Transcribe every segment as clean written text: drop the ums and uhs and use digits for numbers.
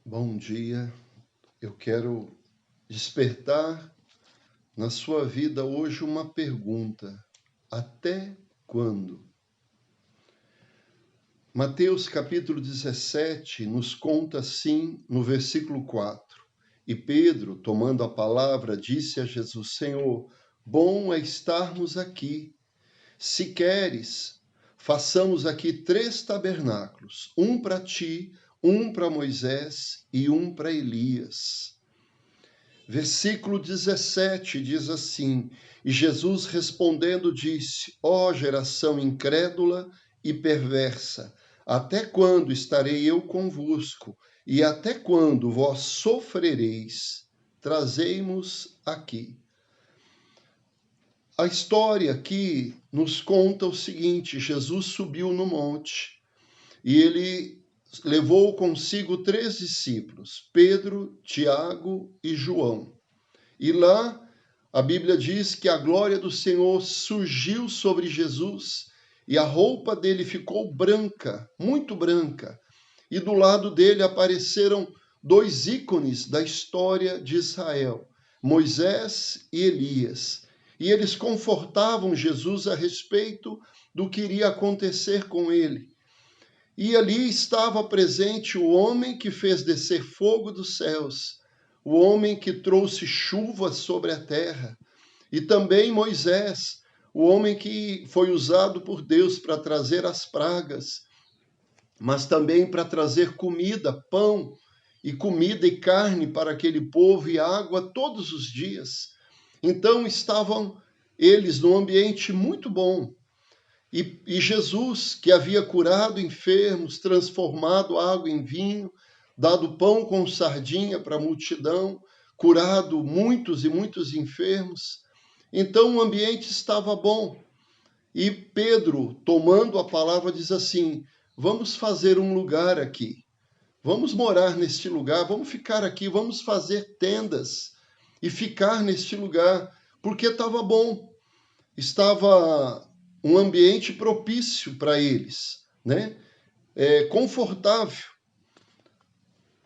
Bom dia, eu quero despertar na sua vida hoje uma pergunta: até quando? Mateus capítulo 17 nos conta assim no versículo 4: E Pedro, tomando a palavra, disse a Jesus: Senhor, bom é estarmos aqui. Se queres, façamos aqui 3 tabernáculos, um para ti, um para Moisés e um para Elias. Versículo 17 diz assim: E Jesus respondendo disse: Ó geração incrédula e perversa, até quando estarei eu convosco? E até quando vós sofrereis? Trazei-mos aqui. A história aqui nos conta o seguinte: Jesus subiu no monte e ele levou consigo 3 discípulos, Pedro, Tiago e João. E lá a Bíblia diz que a glória do Senhor surgiu sobre Jesus e a roupa dele ficou branca, muito branca. E do lado dele apareceram 2 ícones da história de Israel, Moisés e Elias. E eles confortavam Jesus a respeito do que iria acontecer com ele. E ali estava presente o homem que fez descer fogo dos céus, o homem que trouxe chuva sobre a terra, e também Moisés, o homem que foi usado por Deus para trazer as pragas, mas também para trazer comida, pão, e comida e carne para aquele povo e água todos os dias. Então estavam eles num ambiente muito bom. E Jesus, que havia curado enfermos, transformado água em vinho, dado pão com sardinha para a multidão, curado muitos e muitos enfermos. Então o ambiente estava bom. E Pedro, tomando a palavra, diz assim: vamos fazer um lugar aqui. Vamos morar neste lugar, vamos ficar aqui, vamos fazer tendas e ficar neste lugar, porque estava bom. Estava um ambiente propício para eles, né? Confortável.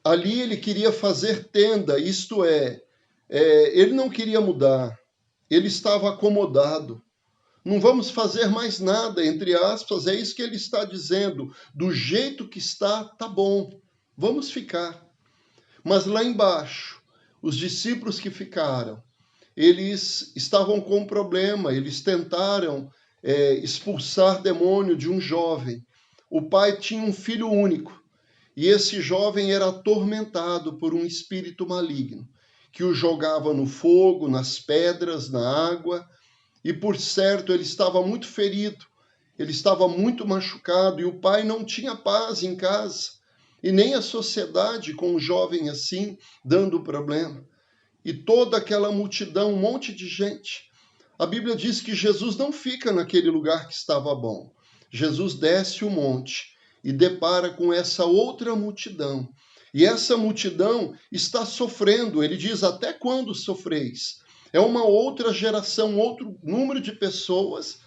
Ali ele queria fazer tenda, isto é, ele não queria mudar, ele estava acomodado. Não vamos fazer mais nada, entre aspas, é isso que ele está dizendo. Do jeito que está, tá bom, vamos ficar. Mas lá embaixo, os discípulos que ficaram, eles estavam com um problema, eles tentaram expulsar demônio de um jovem. O pai tinha um filho único, e esse jovem era atormentado por um espírito maligno, que o jogava no fogo, nas pedras, na água, e por certo ele estava muito ferido, ele estava muito machucado, e o pai não tinha paz em casa, e nem a sociedade com um jovem assim, dando problema. E toda aquela multidão, um monte de gente. A Bíblia diz que Jesus não fica naquele lugar que estava bom. Jesus desce o monte e depara com essa outra multidão. E essa multidão está sofrendo. Ele diz: até quando sofreis? É uma outra geração, outro número de pessoas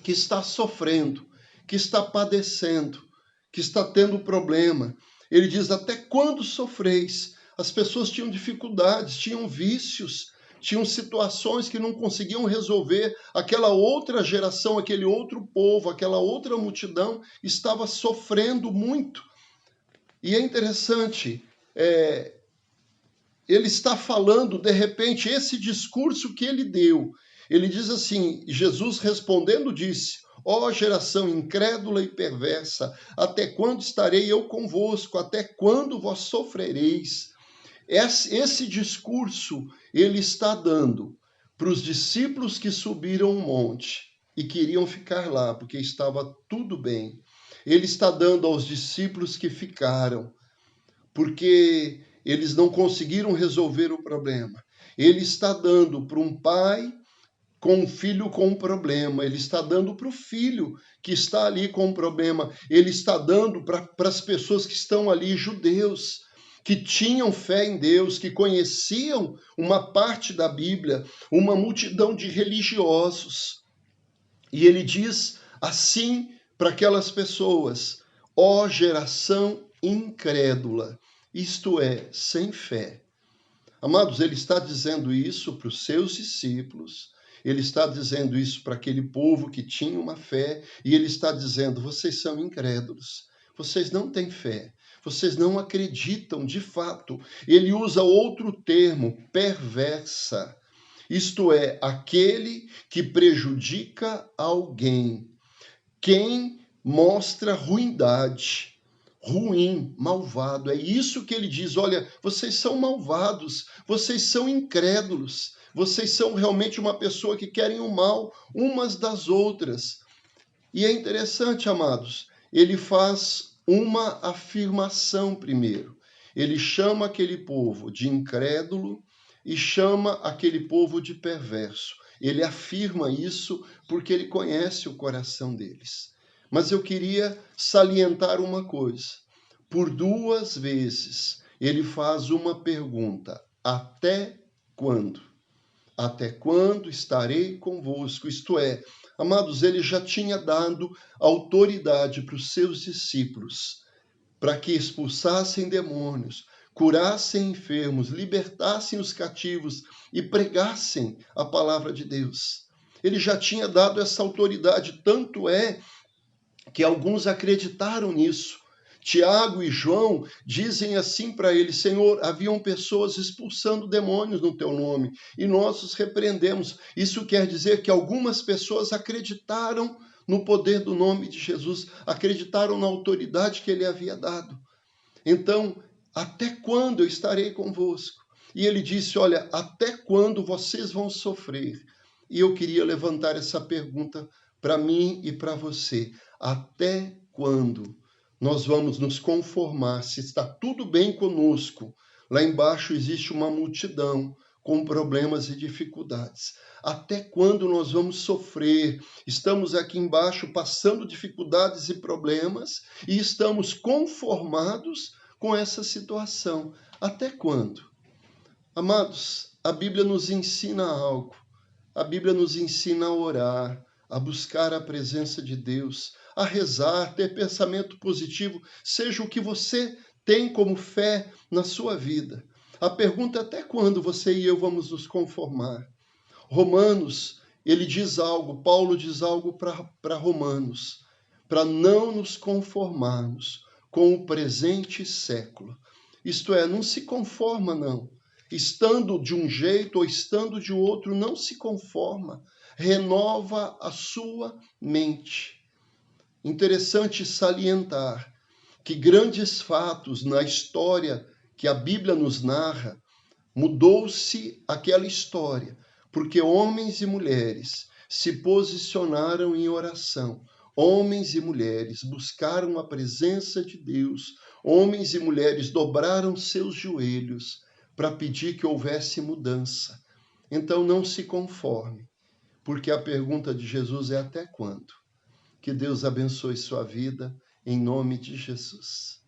que está sofrendo, que está padecendo, que está tendo problema. Ele diz: até quando sofreis? As pessoas tinham dificuldades, tinham vícios, tinham situações que não conseguiam resolver. Aquela outra geração, aquele outro povo, aquela outra multidão estava sofrendo muito. E é interessante, ele está falando, de repente, esse discurso que ele deu. Ele diz assim, Jesus respondendo disse: ó geração incrédula e perversa, até quando estarei eu convosco? Até quando vós sofrereis? Esse discurso ele está dando para os discípulos que subiram o monte e queriam ficar lá, porque estava tudo bem. Ele está dando aos discípulos que ficaram, porque eles não conseguiram resolver o problema. Ele está dando para um pai com um filho com um problema, ele está dando para o filho que está ali com um problema, ele está dando para as pessoas que estão ali, judeus, que tinham fé em Deus, que conheciam uma parte da Bíblia, uma multidão de religiosos. E ele diz assim para aquelas pessoas: ó geração incrédula isto é, sem fé. Amados, ele está dizendo isso para os seus discípulos, ele está dizendo isso para aquele povo que tinha uma fé, e ele está dizendo: vocês são incrédulos, vocês não têm fé, vocês não acreditam de fato. Ele usa outro termo, perversa, isto é, aquele que prejudica alguém, quem mostra ruindade. Ruim, malvado, é isso que ele diz. Olha, vocês são malvados, vocês são incrédulos, vocês são realmente uma pessoa que querem o mal umas das outras. E é interessante, amados, ele faz uma afirmação primeiro. Ele chama aquele povo de incrédulo e chama aquele povo de perverso. Ele afirma isso porque ele conhece o coração deles. Mas eu queria salientar uma coisa. Por 2 vezes, ele faz uma pergunta: até quando? Até quando estarei convosco? Isto é, amados, ele já tinha dado autoridade para os seus discípulos, para que expulsassem demônios, curassem enfermos, libertassem os cativos e pregassem a palavra de Deus. Ele já tinha dado essa autoridade, tanto é que alguns acreditaram nisso. Tiago e João dizem assim para ele: Senhor, haviam pessoas expulsando demônios no teu nome e nós os repreendemos. Isso quer dizer que algumas pessoas acreditaram no poder do nome de Jesus, acreditaram na autoridade que ele havia dado. Então, até quando eu estarei convosco? E ele disse: olha, até quando vocês vão sofrer? E eu queria levantar essa pergunta para mim e para você. Até quando nós vamos nos conformar se está tudo bem conosco? Lá embaixo existe uma multidão com problemas e dificuldades. Até quando nós vamos sofrer? Estamos aqui embaixo passando dificuldades e problemas e estamos conformados com essa situação. Até quando? Amados, a Bíblia nos ensina algo. A Bíblia nos ensina a orar, a buscar a presença de Deus, a rezar, ter pensamento positivo, seja o que você tem como fé na sua vida. A pergunta é: até quando você e eu vamos nos conformar? Romanos, ele diz algo, Paulo diz algo para Romanos, para não nos conformarmos com o presente século. Isto é, não se conforma, não. Estando de um jeito ou estando de outro, não se conforma. Renova a sua mente. Interessante salientar que grandes fatos na história que a Bíblia nos narra, mudou-se aquela história, porque homens e mulheres se posicionaram em oração. Homens e mulheres buscaram a presença de Deus. Homens e mulheres dobraram seus joelhos para pedir que houvesse mudança. Então não se conforme, porque a pergunta de Jesus é: até quando? Que Deus abençoe sua vida, em nome de Jesus.